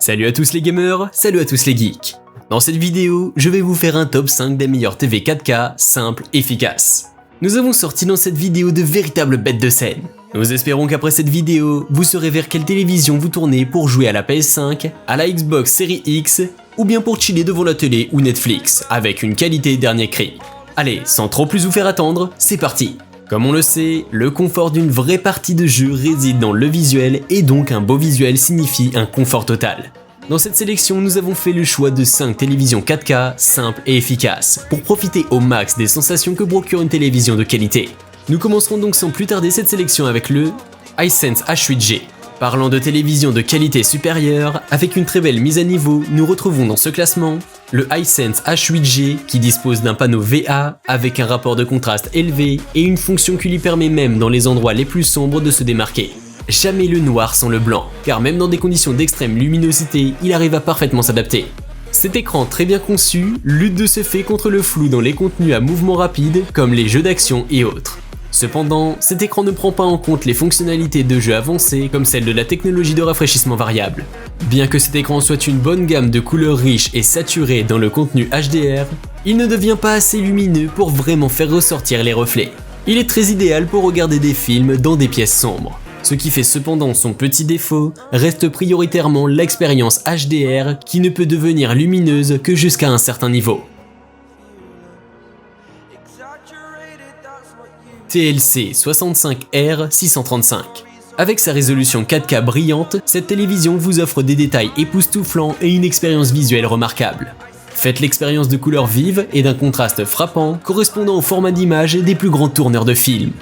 Salut à tous les gamers, salut à tous les geeks. Dans cette vidéo, je vais vous faire un top 5 des meilleures TV 4K simples, efficaces. Nous avons sorti dans cette vidéo de véritables bêtes de scène. Nous espérons qu'après cette vidéo, vous saurez vers quelle télévision vous tournez pour jouer à la PS5, à la Xbox Series X, ou bien pour chiller devant la télé ou Netflix, avec une qualité dernier cri. Allez, sans trop plus vous faire attendre, c'est parti. Comme on le sait, le confort d'une vraie partie de jeu réside dans le visuel et donc un beau visuel signifie un confort total. Dans cette sélection, nous avons fait le choix de 5 télévisions 4K simples et efficaces pour profiter au max des sensations que procure une télévision de qualité. Nous commencerons donc sans plus tarder cette sélection avec le Hisense H8G. Parlant de télévision de qualité supérieure, avec une très belle mise à niveau, nous retrouvons dans ce classement le Hisense H8G qui dispose d'un panneau VA avec un rapport de contraste élevé et une fonction qui lui permet même dans les endroits les plus sombres de se démarquer. Jamais le noir sans le blanc, car même dans des conditions d'extrême luminosité, il arrive à parfaitement s'adapter. Cet écran très bien conçu lutte de ce fait contre le flou dans les contenus à mouvement rapide comme les jeux d'action et autres. Cependant, cet écran ne prend pas en compte les fonctionnalités de jeux avancées comme celle de la technologie de rafraîchissement variable. Bien que cet écran soit une bonne gamme de couleurs riches et saturées dans le contenu HDR, il ne devient pas assez lumineux pour vraiment faire ressortir les reflets. Il est très idéal pour regarder des films dans des pièces sombres. Ce qui fait cependant son petit défaut reste prioritairement l'expérience HDR qui ne peut devenir lumineuse que jusqu'à un certain niveau. TLC 65R635. Avec sa résolution 4K brillante, cette télévision vous offre des détails époustouflants et une expérience visuelle remarquable. Faites l'expérience de couleurs vives et d'un contraste frappant correspondant au format d'image des plus grands tourneurs de films.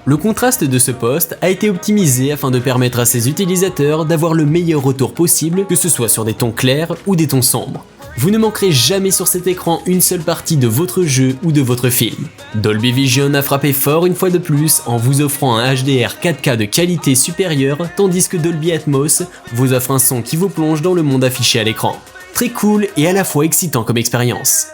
Le contraste de ce poste a été optimisé afin de permettre à ses utilisateurs d'avoir le meilleur retour possible, que ce soit sur des tons clairs ou des tons sombres. Vous ne manquerez jamais sur cet écran une seule partie de votre jeu ou de votre film. Dolby Vision a frappé fort une fois de plus en vous offrant un HDR 4K de qualité supérieure, tandis que Dolby Atmos vous offre un son qui vous plonge dans le monde affiché à l'écran. Très cool et à la fois excitant comme expérience.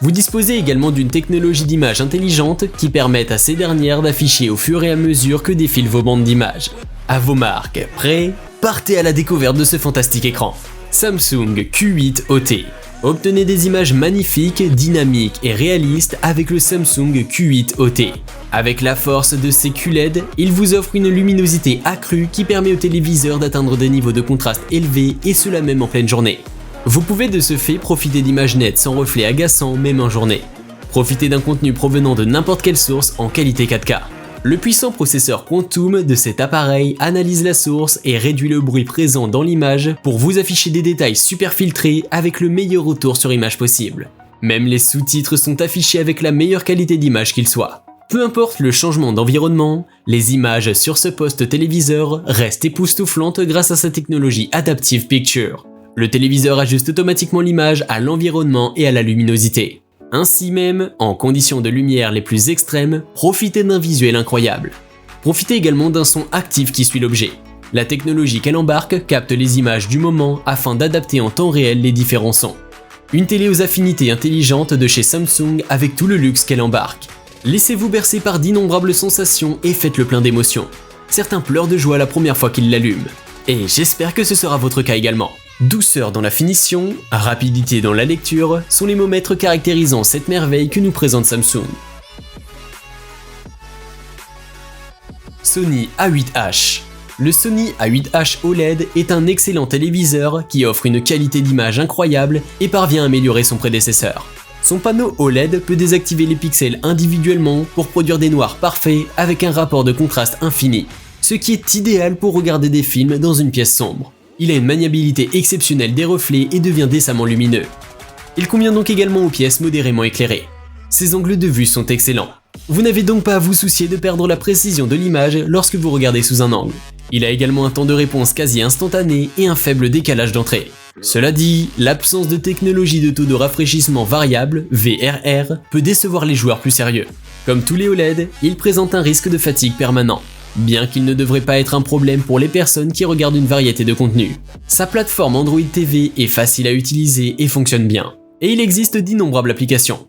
Vous disposez également d'une technologie d'image intelligente qui permet à ces dernières d'afficher au fur et à mesure que défilent vos bandes d'images. À vos marques, prêts? Partez à la découverte de ce fantastique écran. Samsung Q8 OT. Obtenez des images magnifiques, dynamiques et réalistes avec le Samsung Q8 OT. Avec la force de ses QLED, il vous offre une luminosité accrue qui permet au téléviseur d'atteindre des niveaux de contraste élevés et cela même en pleine journée. Vous pouvez de ce fait profiter d'images nettes sans reflets agaçants même en journée. Profitez d'un contenu provenant de n'importe quelle source en qualité 4K. Le puissant processeur Quantum de cet appareil analyse la source et réduit le bruit présent dans l'image pour vous afficher des détails super filtrés avec le meilleur retour sur image possible. Même les sous-titres sont affichés avec la meilleure qualité d'image qu'il soit. Peu importe le changement d'environnement, les images sur ce poste téléviseur restent époustouflantes grâce à sa technologie Adaptive Picture. Le téléviseur ajuste automatiquement l'image à l'environnement et à la luminosité. Ainsi même, en conditions de lumière les plus extrêmes, profitez d'un visuel incroyable. Profitez également d'un son actif qui suit l'objet. La technologie qu'elle embarque capte les images du moment afin d'adapter en temps réel les différents sons. Une télé aux affinités intelligentes de chez Samsung avec tout le luxe qu'elle embarque. Laissez-vous bercer par d'innombrables sensations et faites le plein d'émotions. Certains pleurent de joie la première fois qu'ils l'allument. Et j'espère que ce sera votre cas également. Douceur dans la finition, rapidité dans la lecture sont les mots maîtres caractérisant cette merveille que nous présente Samsung. Sony A8H. Le Sony A8H OLED est un excellent téléviseur qui offre une qualité d'image incroyable et parvient à améliorer son prédécesseur. Son panneau OLED peut désactiver les pixels individuellement pour produire des noirs parfaits avec un rapport de contraste infini, ce qui est idéal pour regarder des films dans une pièce sombre. Il a une maniabilité exceptionnelle des reflets et devient décemment lumineux. Il convient donc également aux pièces modérément éclairées. Ses angles de vue sont excellents. Vous n'avez donc pas à vous soucier de perdre la précision de l'image lorsque vous regardez sous un angle. Il a également un temps de réponse quasi instantané et un faible décalage d'entrée. Cela dit, l'absence de technologie de taux de rafraîchissement variable, VRR, peut décevoir les joueurs plus sérieux. Comme tous les OLED, il présente un risque de fatigue permanent. Bien qu'il ne devrait pas être un problème pour les personnes qui regardent une variété de contenus. Sa plateforme Android TV est facile à utiliser et fonctionne bien. Et il existe d'innombrables applications.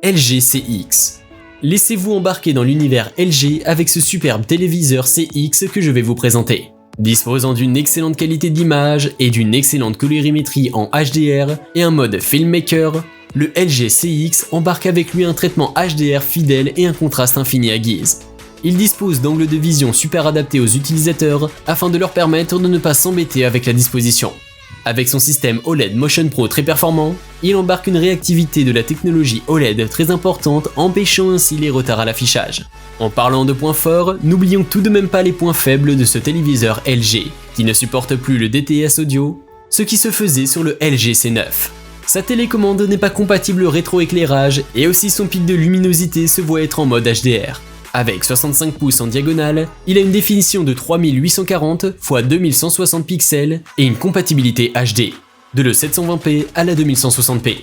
LG CX. Laissez-vous embarquer dans l'univers LG avec ce superbe téléviseur CX que je vais vous présenter. Disposant d'une excellente qualité d'image et d'une excellente colorimétrie en HDR et un mode filmmaker, le LG CX embarque avec lui un traitement HDR fidèle et un contraste infini à guise. Il dispose d'angles de vision super adaptés aux utilisateurs afin de leur permettre de ne pas s'embêter avec la disposition. Avec son système OLED Motion Pro très performant, il embarque une réactivité de la technologie OLED très importante, empêchant ainsi les retards à l'affichage. En parlant de points forts, n'oublions tout de même pas les points faibles de ce téléviseur LG, qui ne supporte plus le DTS audio, ce qui se faisait sur le LG C9. Sa télécommande n'est pas compatible rétroéclairage et aussi son pic de luminosité se voit être en mode HDR. Avec 65 pouces en diagonale, il a une définition de 3840 x 2160 pixels et une compatibilité HD, de le 720p à la 2160p.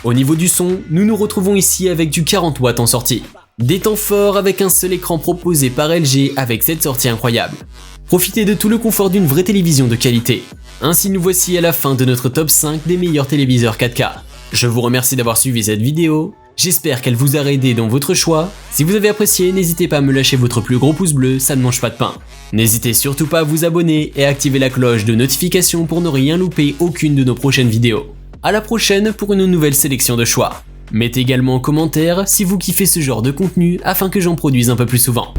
Au niveau du son, nous nous retrouvons ici avec du 40 watts en sortie. Des temps forts avec un seul écran proposé par LG avec cette sortie incroyable. Profitez de tout le confort d'une vraie télévision de qualité. Ainsi nous voici à la fin de notre top 5 des meilleurs téléviseurs 4K. Je vous remercie d'avoir suivi cette vidéo. J'espère qu'elle vous a aidé dans votre choix. Si vous avez apprécié, n'hésitez pas à me lâcher votre plus gros pouce bleu, ça ne mange pas de pain. N'hésitez surtout pas à vous abonner et à activer la cloche de notification pour ne rien louper aucune de nos prochaines vidéos. À la prochaine pour une nouvelle sélection de choix. Mettez également en commentaire si vous kiffez ce genre de contenu afin que j'en produise un peu plus souvent.